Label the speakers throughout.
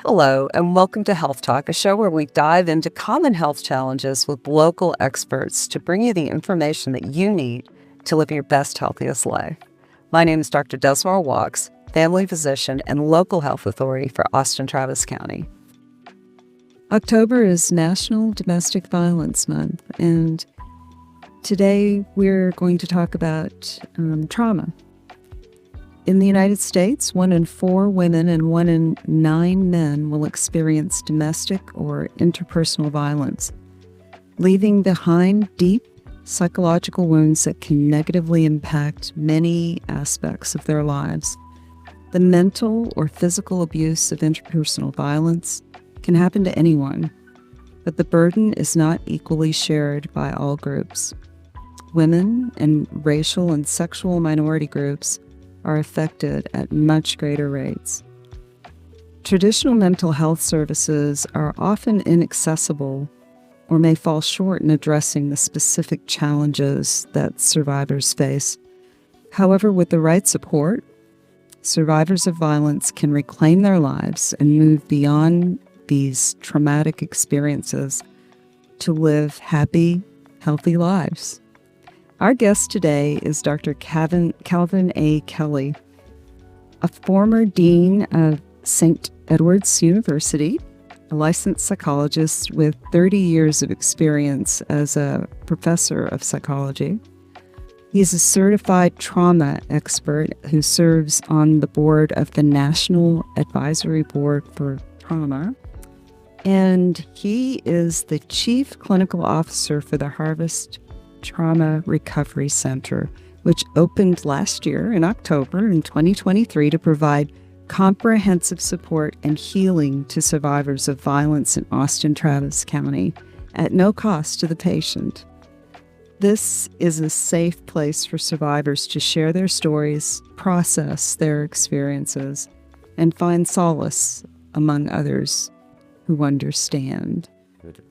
Speaker 1: Hello, and welcome to Health Talk, a show where we dive into common health challenges with local experts to bring you the information that you need to live your best, healthiest life. My name is Dr. Desmar Walks, family physician and local health authority for Austin-Travis County. October is National Domestic Violence Month, and today we're going to talk about trauma. In the United States, 1 in 4 women and 1 in 9 men will experience domestic or interpersonal violence, leaving behind deep psychological wounds that can negatively impact many aspects of their lives. The mental or physical abuse of interpersonal violence can happen to anyone, but the burden is not equally shared by all groups. Women and racial and sexual minority groups are affected at much greater rates. Traditional mental health services are often inaccessible or may fall short in addressing the specific challenges that survivors face. However, with the right support, survivors of violence can reclaim their lives and move beyond these traumatic experiences to live happy, healthy lives. Our guest today is Dr. Calvin A. Kelly, a former dean of St. Edward's University, a licensed psychologist with 30 years of experience as a professor of psychology. He's a certified trauma expert who serves on the board of the National Advisory Board for Trauma, and he is the chief clinical officer for the Harvest Trauma Recovery Center, which opened last year in October in 2023 to provide comprehensive support and healing to survivors of violence in Austin-Travis County at no cost to the patient. This is a safe place for survivors to share their stories, process their experiences, and find solace among others who understand.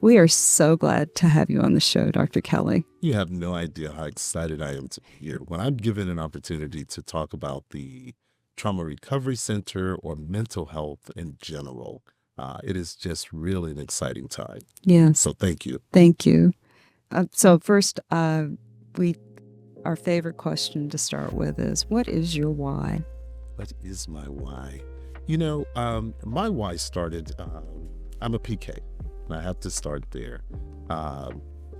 Speaker 1: We are so glad to have you on the show, Dr. Kelly.
Speaker 2: You have no idea how excited I am to be here. When I'm given an opportunity to talk about the Trauma Recovery Center or mental health in general, it is just really an exciting time.
Speaker 1: Yes.
Speaker 2: So thank you.
Speaker 1: Thank you. So first, our favorite question to start with is, what is your why?
Speaker 2: What is my why? You know, my why started, I'm a PK. I have to start there.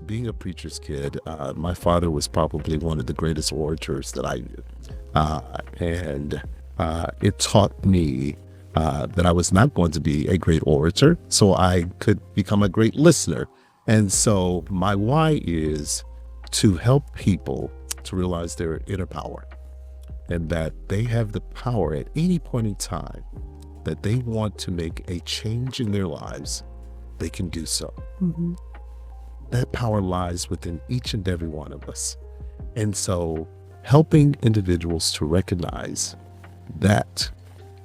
Speaker 2: Being a preacher's kid, my father was probably one of the greatest orators that I knew. And it taught me that I was not going to be a great orator, so I could become a great listener. And so my why is to help people to realize their inner power and that they have the power at any point in time that they want to make a change in their lives. They can do so. Mm-hmm. That power lies within each and every one of us. And so helping individuals to recognize that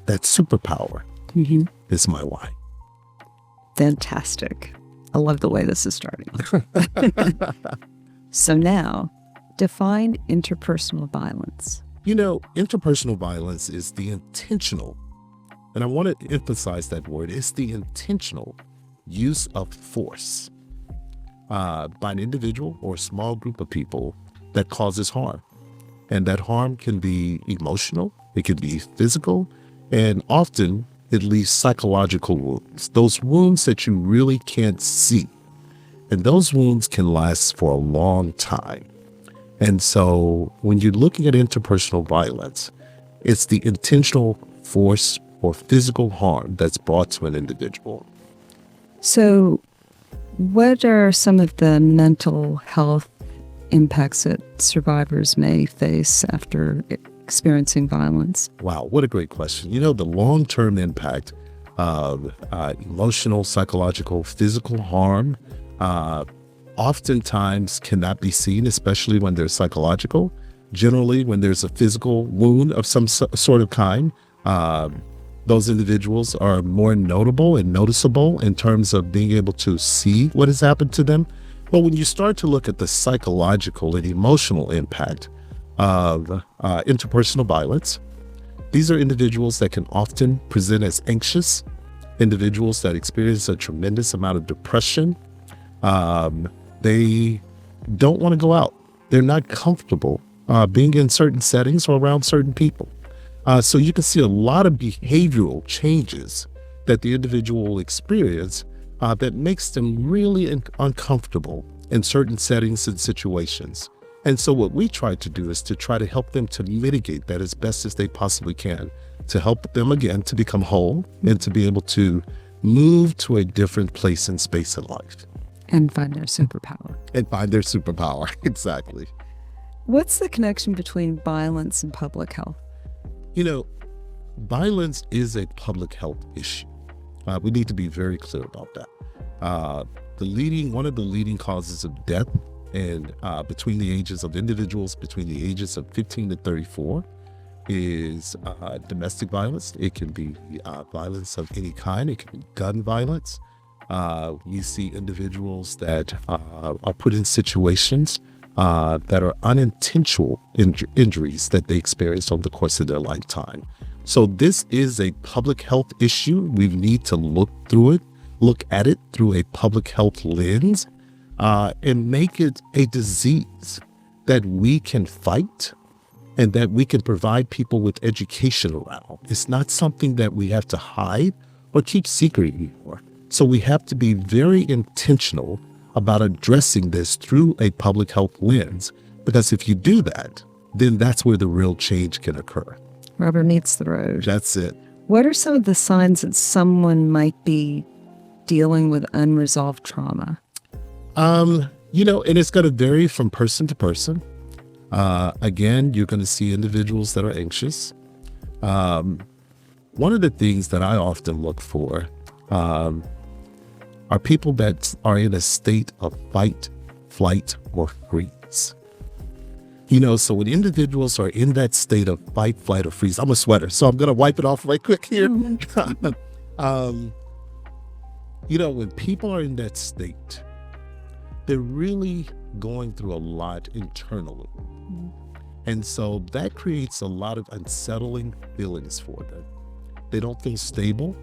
Speaker 2: superpower is my why.
Speaker 1: Fantastic. I love the way this is starting. So now, define interpersonal violence.
Speaker 2: You know, interpersonal violence is the intentional, and I want to emphasize that word, it's the intentional use of force by an individual or a small group of people that causes harm. And that harm can be emotional, it can be physical, and often it leaves psychological wounds, those wounds that you really can't see. And those wounds can last for a long time. And so when you're looking at interpersonal violence, it's the intentional force or physical harm that's brought to an individual.
Speaker 1: So what are some of the mental health impacts that survivors may face after experiencing violence?
Speaker 2: Wow, what a great question. You know, the long-term impact of emotional, psychological, physical harm oftentimes cannot be seen, especially when they're psychological. Generally, when there's a physical wound of some sort of kind, those individuals are more notable and noticeable in terms of being able to see what has happened to them. But when you start to look at the psychological and emotional impact of interpersonal violence, these are individuals that can often present as anxious individuals that experience a tremendous amount of depression. They don't want to go out. They're not comfortable being in certain settings or around certain people. So you can see a lot of behavioral changes that the individual will experience that makes them really uncomfortable in certain settings and situations. And so what we try to do is to try to help them to mitigate that as best as they possibly can, to help them again to become whole and to be able to move to a different place and space in life.
Speaker 1: And find their superpower.
Speaker 2: Exactly.
Speaker 1: What's the connection between violence and public health?
Speaker 2: You know, violence is a public health issue. We need to be very clear about that. One of the leading causes of death and between the ages of individuals between the ages of 15 to 34 is domestic violence. It can be violence of any kind. It can be gun violence. You see individuals that are put in situations that are unintentional injuries that they experienced over the course of their lifetime. So this is a public health issue. We need to look at it through a public health lens, and make it a disease that we can fight and that we can provide people with education around. It's not something that we have to hide or keep secret anymore. So we have to be very intentional about addressing this through a public health lens, because if you do that, then that's where the real change can occur.
Speaker 1: Rubber meets the road.
Speaker 2: That's it.
Speaker 1: What are some of the signs that someone might be dealing with unresolved trauma?
Speaker 2: And it's going to vary from person to person. Again, you're going to see individuals that are anxious. One of the things that I often look for are people that are in a state of fight, flight, or freeze. So when individuals are in that state of fight, flight, or freeze, I'm a sweater, so I'm going to wipe it off right quick here. When people are in that state, they're really going through a lot internally. And so that creates a lot of unsettling feelings for them. They don't feel stable.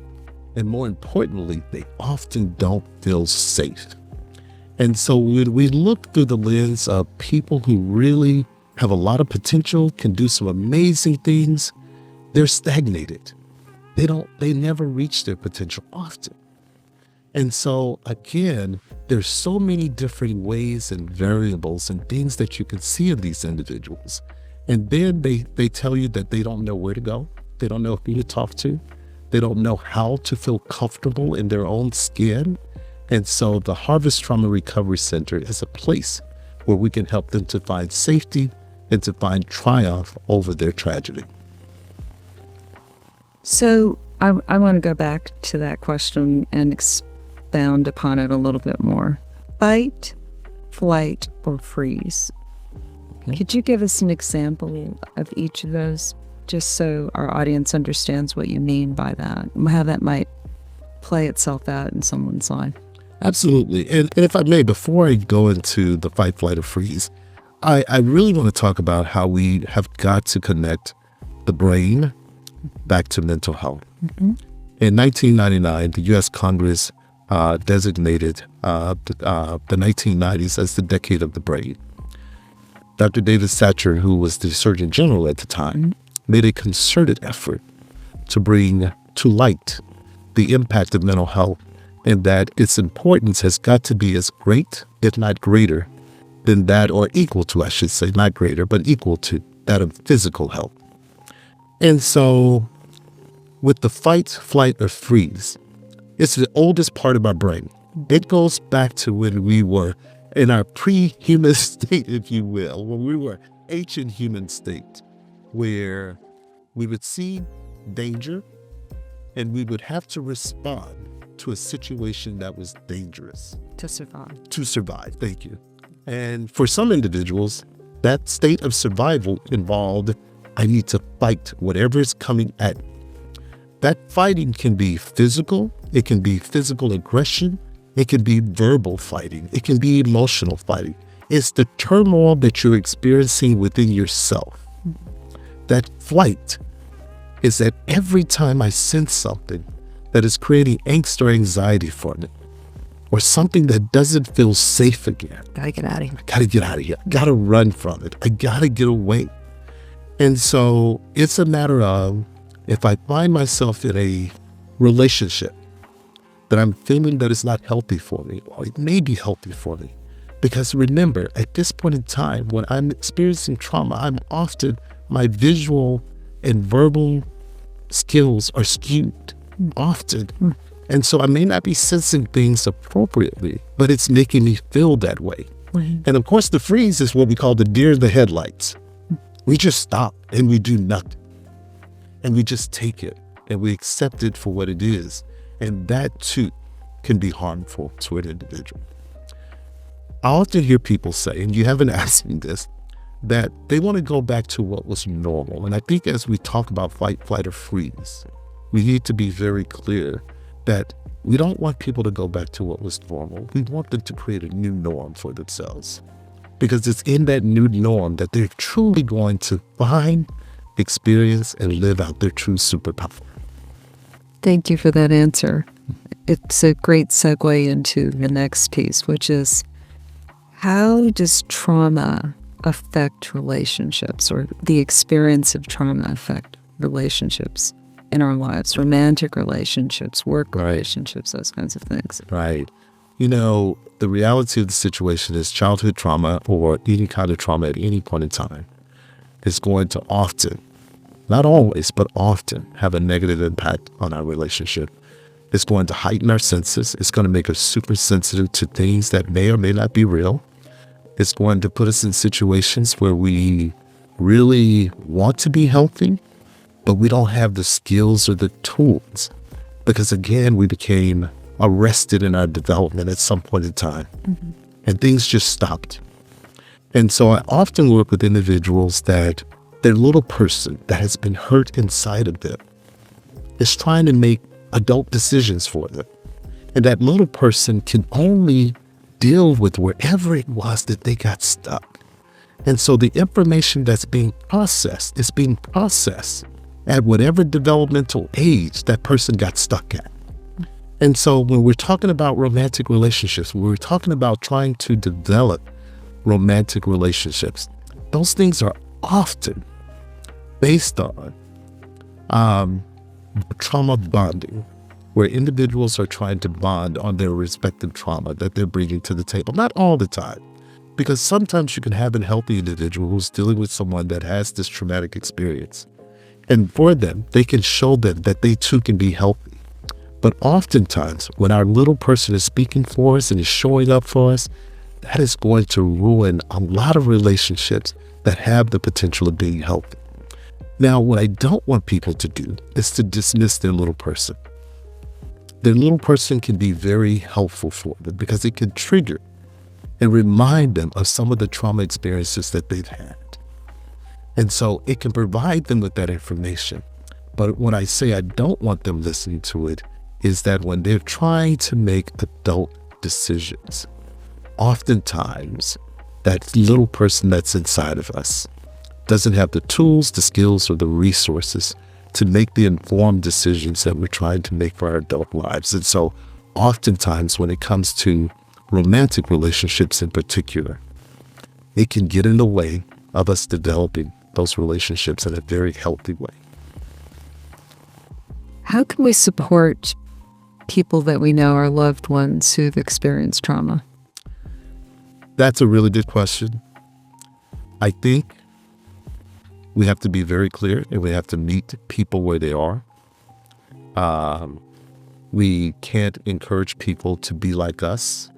Speaker 2: And more importantly, they often don't feel safe. And so when we look through the lens of people who really have a lot of potential, can do some amazing things, they're stagnated. They never reach their potential often. And so again, there's so many different ways and variables and things that you can see in these individuals. And then they tell you that they don't know where to go. They don't know who to talk to. They don't know how to feel comfortable in their own skin. And so the Harvest Trauma Recovery Center is a place where we can help them to find safety and to find triumph over their tragedy.
Speaker 1: So I want to go back to that question and expound upon it a little bit more. Fight, flight, or freeze. Okay. Could you give us an example of each of those, just so our audience understands what you mean by that and how that might play itself out in someone's life?
Speaker 2: Absolutely. And if I may, before I go into the fight, flight, or freeze, I really want to talk about how we have got to connect the brain back to mental health. Mm-hmm. In 1999, the U.S. Congress designated the 1990s as the decade of the brain. Dr. David Satcher, who was the Surgeon General at the time, made a concerted effort to bring to light the impact of mental health, and that its importance has got to be as great, if not greater, than that, or equal to, I should say, not greater, but equal to that of physical health. And so with the fight, flight, or freeze, it's the oldest part of our brain. It goes back to when we were in our pre-human state, if you will, when we were ancient human state, where we would see danger and we would have to respond to a situation that was dangerous.
Speaker 1: To survive.
Speaker 2: To survive, thank you. And for some individuals, that state of survival involved, I need to fight whatever is coming at me. That fighting can be physical, it can be physical aggression, it can be verbal fighting, it can be emotional fighting. It's the turmoil that you're experiencing within yourself. That flight is that every time I sense something that is creating angst or anxiety for me, or something that doesn't feel safe again.
Speaker 1: Gotta get out of here.
Speaker 2: Gotta get out of here. Gotta run from it. I gotta get away. And so it's a matter of, if I find myself in a relationship that I'm feeling that is not healthy for me, or it may be healthy for me, because remember, at this point in time, when I'm experiencing trauma, my visual and verbal skills are skewed often. And so I may not be sensing things appropriately, but it's making me feel that way. And of course, the freeze is what we call the deer in the headlights. We just stop and we do nothing. And we just take it and we accept it for what it is. And that too can be harmful to an individual. I often hear people say, and you haven't asked me this, that they want to go back to what was normal. And I think as we talk about fight, flight, or freeze, we need to be very clear that we don't want people to go back to what was normal. We want them to create a new norm for themselves, because it's in that new norm that they're truly going to find, experience, and live out their true superpower.
Speaker 1: Thank you for that answer. It's a great segue into the next piece, which is, how does trauma affect relationships, or the experience of trauma affect relationships in our lives? Romantic relationships, work relationships, those kinds of things.
Speaker 2: Right. You know, the reality of the situation is childhood trauma, or any kind of trauma at any point in time, is going to often, not always, but often, have a negative impact on our relationship. It's going to heighten our senses. It's going to make us super sensitive to things that may or may not be real. It's going to put us in situations where we really want to be healthy, but we don't have the skills or the tools, because again, we became arrested in our development at some point in time, and things just stopped. And so I often work with individuals that their little person that has been hurt inside of them is trying to make adult decisions for them. And that little person can only deal with wherever it was that they got stuck. And so the information that's being processed is being processed at whatever developmental age that person got stuck at. And so when we're talking about romantic relationships, when we're talking about trying to develop romantic relationships, those things are often based on trauma bonding, where individuals are trying to bond on their respective trauma that they're bringing to the table. Not all the time, because sometimes you can have a healthy individual who's dealing with someone that has this traumatic experience. And for them, they can show them that they too can be healthy. But oftentimes, when our little person is speaking for us and is showing up for us, that is going to ruin a lot of relationships that have the potential of being healthy. Now, what I don't want people to do is to dismiss their little person. Their little person can be very helpful for them, because it can trigger and remind them of some of the trauma experiences that they've had. And so it can provide them with that information. But when I say I don't want them listening to it, is that when they're trying to make adult decisions, oftentimes that little person that's inside of us doesn't have the tools, the skills, or the resources to make the informed decisions that we're trying to make for our adult lives. And so oftentimes when it comes to romantic relationships in particular, it can get in the way of us developing those relationships in a very healthy way.
Speaker 1: How can we support people that we know are loved ones who've experienced trauma?
Speaker 2: That's a really good question. I think we have to be very clear, and we have to meet people where they are. We can't encourage people to be like us.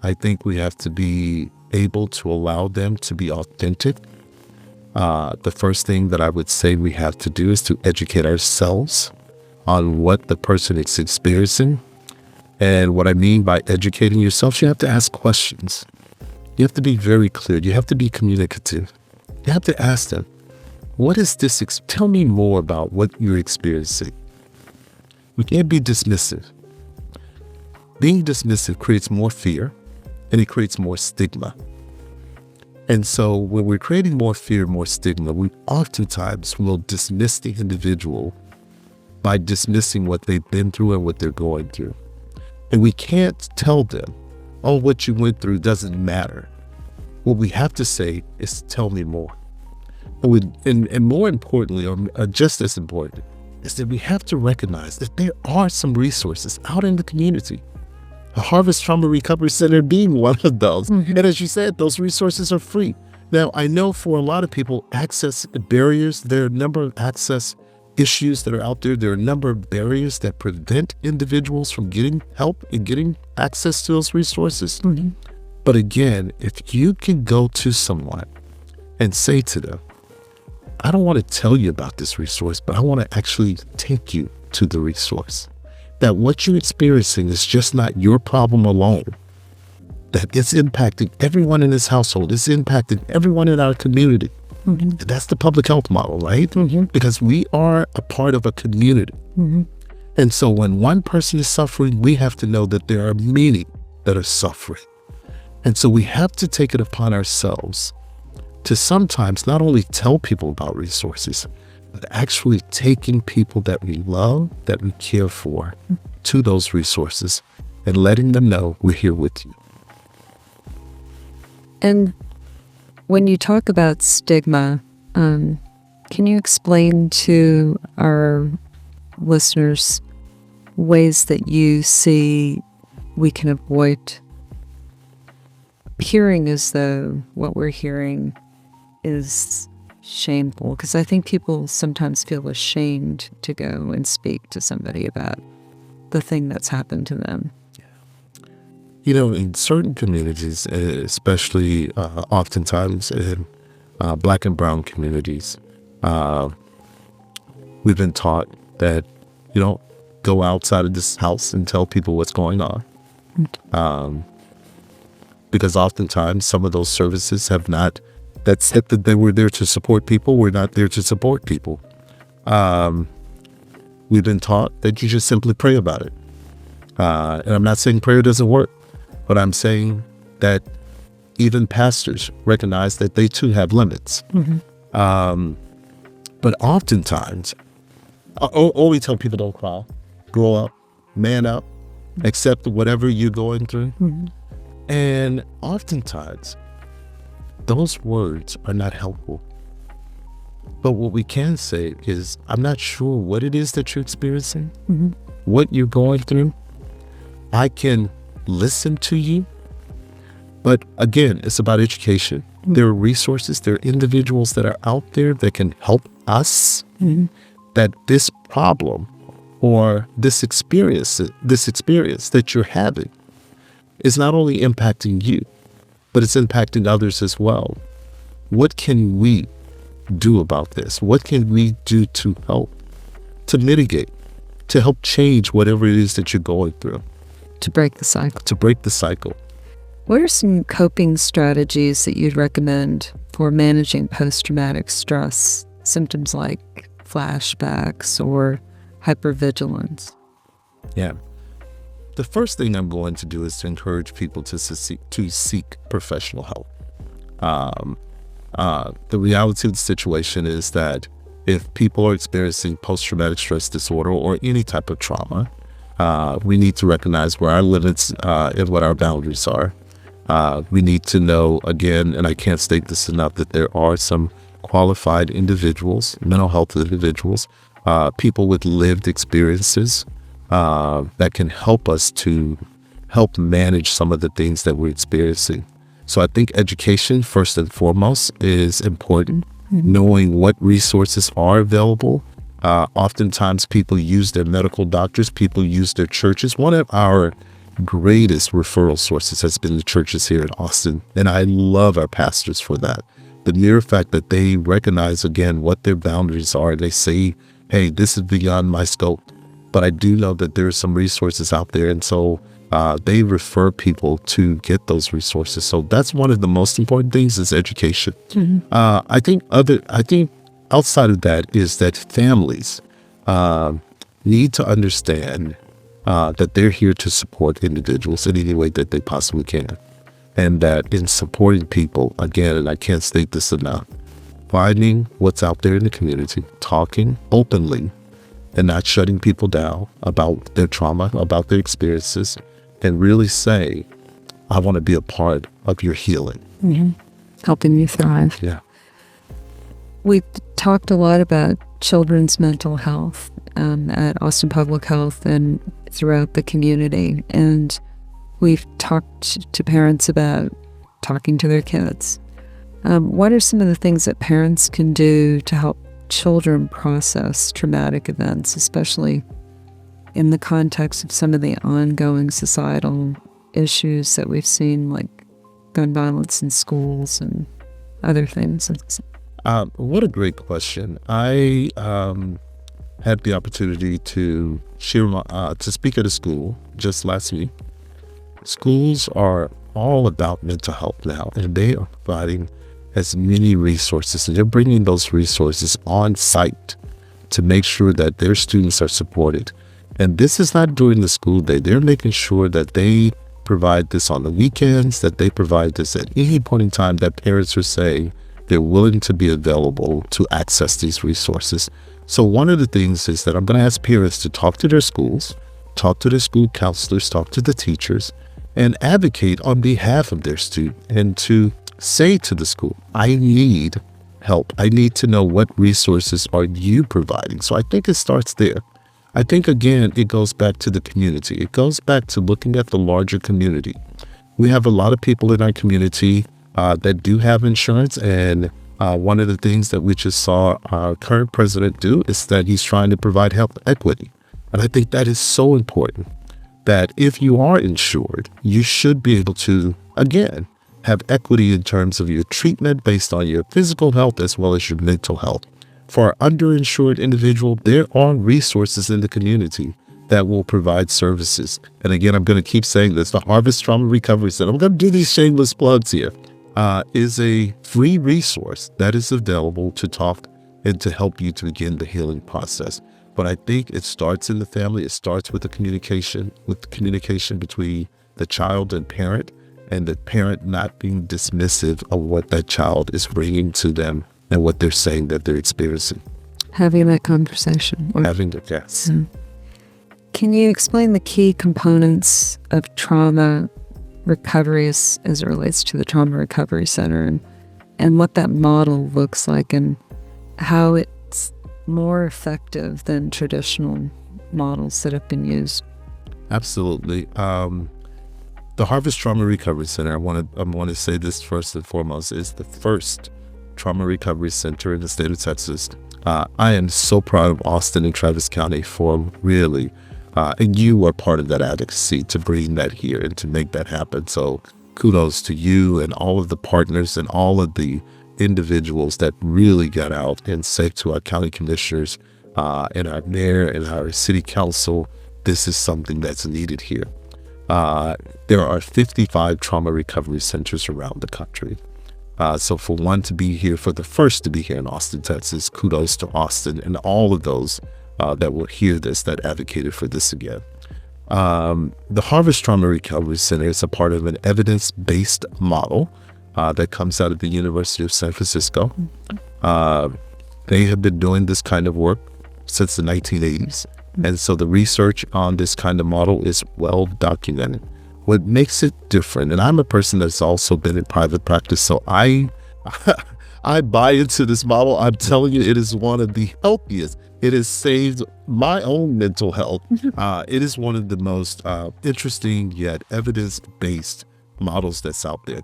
Speaker 2: I think we have to be able to allow them to be authentic. The first thing that I would say we have to do is to educate ourselves on what the person is experiencing. And what I mean by educating yourself, you have to ask questions. You have to be very clear. You have to be communicative. You have to ask them, what is this? Tell me more about what you're experiencing. We can't be dismissive. Being dismissive creates more fear, and it creates more stigma. And so when we're creating more fear, more stigma, we oftentimes will dismiss the individual by dismissing what they've been through and what they're going through. And we can't tell them, oh, what you went through doesn't matter. What we have to say is, tell me more. And more importantly, or just as important, is that we have to recognize that there are some resources out in the community. A Harvest Trauma Recovery Center being one of those. And as you said, those resources are free. Now, I know for a lot of people, access barriers, there are a number of access issues that are out there. There are a number of barriers that prevent individuals from getting help and getting access to those resources. But again, if you can go to someone and say to them, I don't want to tell you about this resource, but I want to actually take you to the resource. That what you're experiencing is just not your problem alone. That it's impacting everyone in this household. It's impacting everyone in our community. That's the public health model, right? Because we are a part of a community. And so when one person is suffering, we have to know that there are many that are suffering. And so we have to take it upon ourselves to sometimes not only tell people about resources, but actually taking people that we love, that we care for, to those resources and letting them know we're here with you.
Speaker 1: And when you talk about stigma, can you explain to our listeners ways that you see we can avoid hearing as though what we're hearing is shameful? Because I think people sometimes feel ashamed to go and speak to somebody about the thing that's happened to them.
Speaker 2: You know, in certain communities, especially oftentimes in Black and brown communities, we've been taught that you don't go outside of this house and tell people what's going on. Because oftentimes some of those services have not, that said that they were there to support people, we're not there to support people. We've been taught that you just simply pray about it. And I'm not saying prayer doesn't work. But I'm saying that even pastors recognize that they too have limits. But oftentimes, we tell people don't cry, grow up, man up, accept whatever you're going through. And oftentimes, those words are not helpful. But what we can say is, I'm not sure what it is that you're experiencing, what you're going through. I can listen to you. But again, it's about education. There are resources, there are individuals that are out there that can help us, that this problem or this experience that you're having is not only impacting you, but it's impacting others as well. What can we do about this? What can we do to help, to mitigate, to help change whatever it is that you're going through?
Speaker 1: To break the cycle.
Speaker 2: To break the cycle.
Speaker 1: What are some coping strategies that you'd recommend for managing post-traumatic stress, symptoms like flashbacks or hypervigilance?
Speaker 2: Yeah. The first thing I'm going to do is to encourage people to seek professional help. The reality of the situation is that if people are experiencing post-traumatic stress disorder or any type of trauma, we need to recognize where our limits and what our boundaries are. We need to know, again, and I can't state this enough, that there are some qualified individuals, mental health individuals, people with lived experiences that can help us to help manage some of the things that we're experiencing. So I think education, first and foremost, is important. Knowing what resources are available. Oftentimes people use their medical doctors, people use their churches. One of our greatest referral sources has been the churches here in Austin, and I love our pastors for that. The mere fact that they recognize, again, what their boundaries are. They say, hey, this is beyond my scope, but I do know that there are some resources out there, and so they refer people to get those resources. So that's one of the most important things is education. I think outside of that is that families need to understand that they're here to support individuals in any way that they possibly can. And that in supporting people, again, and I can't state this enough, finding what's out there in the community, talking openly, and not shutting people down about their trauma, about their experiences, and really say, I want to be a part of your healing.
Speaker 1: Helping you thrive.
Speaker 2: Yeah.
Speaker 1: We've talked a lot about children's mental health at Austin Public Health and throughout the community. And we've talked to parents about talking to their kids. What are some of the things that parents can do to help children process traumatic events, especially in the context of some of the ongoing societal issues that we've seen, like gun violence in schools and other things?
Speaker 2: What a great question. I had the opportunity to to speak at a school just last week. Schools are all about mental health now, and they are providing as many resources, and they're bringing those resources on site to make sure that their students are supported. And this is not during the school day. They're making sure that they provide this on the weekends, that they provide this at any point in time that parents are saying they're willing to be available to access these resources. So one of the things is that I'm going to ask parents to talk to their schools, talk to their school counselors, talk to the teachers, and advocate on behalf of their student, and to say to the school, I need help. I need to know what resources are you providing. So I think it starts there. I think, again, it goes back to the community. It goes back to looking at the larger community. We have a lot of people in our community that do have insurance. And one of the things that we just saw our current president do is that he's trying to provide health equity. And I think that is so important, that if you are insured, you should be able to, again, have equity in terms of your treatment based on your physical health as well as your mental health. For an underinsured individual, there are resources in the community that will provide services. And again, I'm going to keep saying this, the Harvest Trauma Recovery Center, I'm going to do these shameless plugs here, is a free resource that is available to talk and to help you to begin the healing process. But I think it starts in the family. It starts with the communication between the child and parent, and the parent not being dismissive of what that child is bringing to them and what they're saying that they're experiencing.
Speaker 1: Having that conversation.
Speaker 2: Having the yes.
Speaker 1: Can you explain the key components of trauma recovery as it relates to the Trauma Recovery Center, and what that model looks like, and how it's more effective than traditional models that have been used?
Speaker 2: Absolutely. The Harvest Trauma Recovery Center, I want to say this first and foremost, is the first trauma recovery center in the state of Texas. I am so proud of Austin and Travis County for really, and you are part of that advocacy to bring that here and to make that happen. So kudos to you and all of the partners and all of the individuals that really got out and said to our county commissioners and our mayor and our city council, this is something that's needed here. There are 55 trauma recovery centers around the country. So for one to be here, for the first to be here in Austin, Texas, kudos to Austin and all of those that will hear this, that advocated for this again. The Harvest Trauma Recovery Center is a part of an evidence-based model that comes out of the University of San Francisco. They have been doing this kind of work since the 1980s. And so the research on this kind of model is well documented. What makes it different, and I'm a person that's also been in private practice, so I buy into this model. I'm telling you, it is one of the healthiest. It has saved my own mental health. It is one of the most interesting yet evidence-based models that's out there.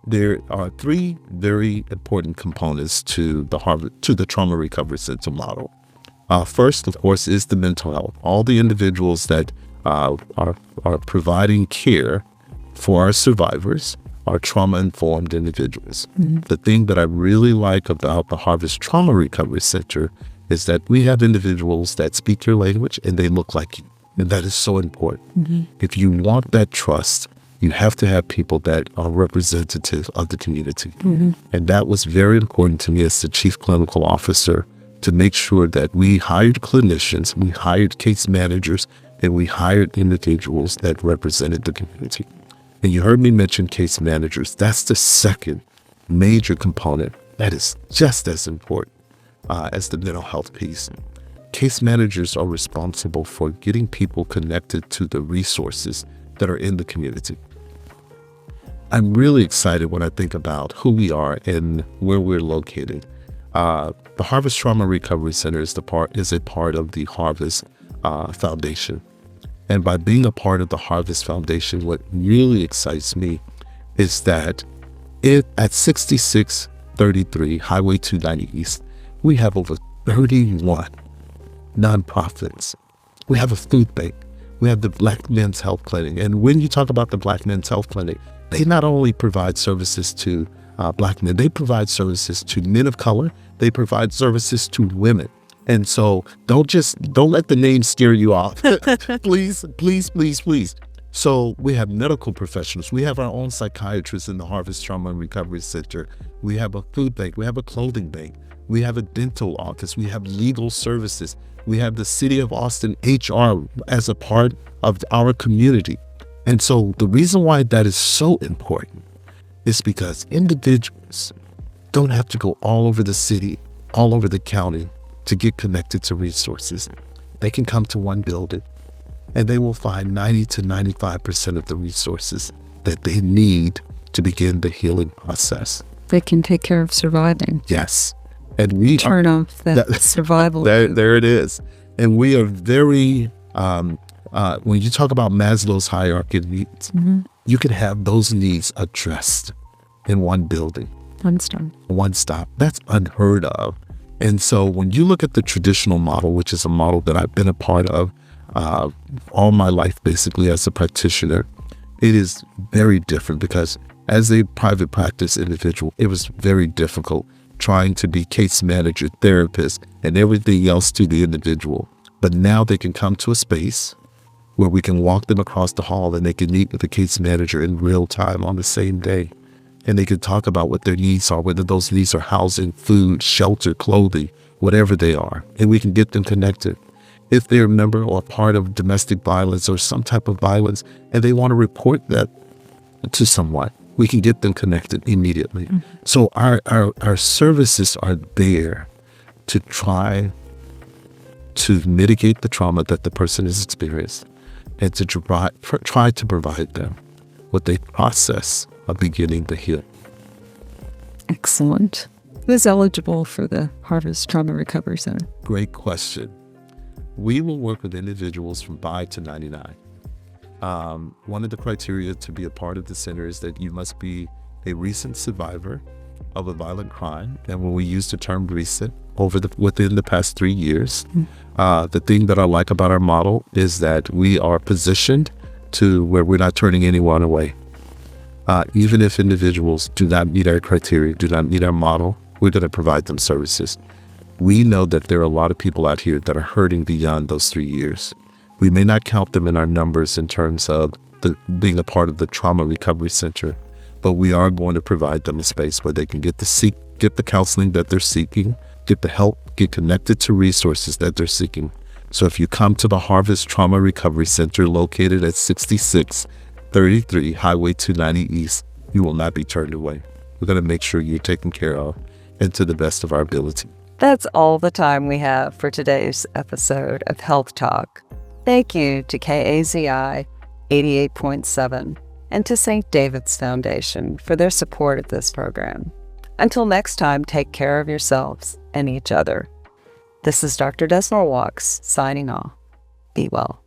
Speaker 2: There are three very important components to the Trauma Recovery Center model. First, of course, is the mental health. All the individuals that are providing care for our survivors are trauma-informed individuals. The thing that I really like about the Harvest Trauma Recovery Center is that we have individuals that speak your language and they look like you. And that is so important. If you want that trust, you have to have people that are representative of the community. And that was very important to me as the chief clinical officer, to make sure that we hired clinicians, we hired case managers, and we hired individuals that represented the community. And you heard me mention case managers. That's the second major component that is just as important as the mental health piece. case managers are responsible for getting people connected to the resources that are in the community. I'm really excited when I think about who we are and where we're located. The Harvest Trauma Recovery Center is a part of the Harvest Foundation. And by being a part of the Harvest Foundation, what really excites me is that at 6633 Highway 290 East, we have over 31 nonprofits. We have a food bank. We have the Black Men's Health Clinic. And when you talk about the Black Men's Health Clinic, they not only provide services to Black men, they provide services to men of color. They provide services to women. And so don't let the name scare you off. Please, please, please, please. So we have medical professionals. We have our own psychiatrists in the Harvest Trauma and Recovery Center. We have a food bank. We have a clothing bank. We have a dental office. We have legal services. We have the City of Austin HR as a part of our community. And so the reason why that is so important is because individuals don't have to go all over the city, all over the county to get connected to resources. They can come to one building and they will find 90 to 95% of the resources that they need to begin the healing process.
Speaker 1: They can take care of surviving.
Speaker 2: Yes. And we
Speaker 1: turn off that survival.
Speaker 2: There it is. And we are very, when you talk about Maslow's hierarchy of needs, you can have those needs addressed in one building. One stop. That's unheard of. And so when you look at the traditional model, which is a model that I've been a part of all my life, basically as a practitioner, it is very different because as a private practice individual, it was very difficult trying to be case manager, therapist, and everything else to the individual. But now they can come to a space where we can walk them across the hall and they can meet with the case manager in real time on the same day. And they can talk about what their needs are, whether those needs are housing, food, shelter, clothing, whatever they are. And we can get them connected. If they're a member or a part of domestic violence or some type of violence, and they want to report that to someone, we can get them connected immediately. So our services are there to try to mitigate the trauma that the person has experienced and to try to provide them with a process of beginning to heal.
Speaker 1: Excellent. Who is eligible for the Harvest Trauma Recovery Center?
Speaker 2: Great question. We will work with individuals from 5 to 99. One of the criteria to be a part of the center is that you must be a recent survivor of a violent crime. And when we use the term recent, within the past 3 years, the thing that I like about our model is that we are positioned to where we're not turning anyone away. Even if individuals do not meet our criteria, do not meet our model, we're going to provide them services. We know that there are a lot of people out here that are hurting beyond those 3 years. We may not count them in our numbers in terms of being a part of the Trauma Recovery Center, but we are going to provide them a space where they can get the counseling that they're seeking, get the help, get connected to resources that they're seeking. So if you come to the Harvest Trauma Recovery Center located at 6633 Highway 290 East, you will not be turned away. We're going to make sure you're taken care of and to the best of our ability.
Speaker 1: That's all the time we have for today's episode of Health Talk. Thank you to KAZI 88.7 and to St. David's Foundation for their support of this program. Until next time, take care of yourselves and each other. This is Dr. Desmore Walks signing off. Be well.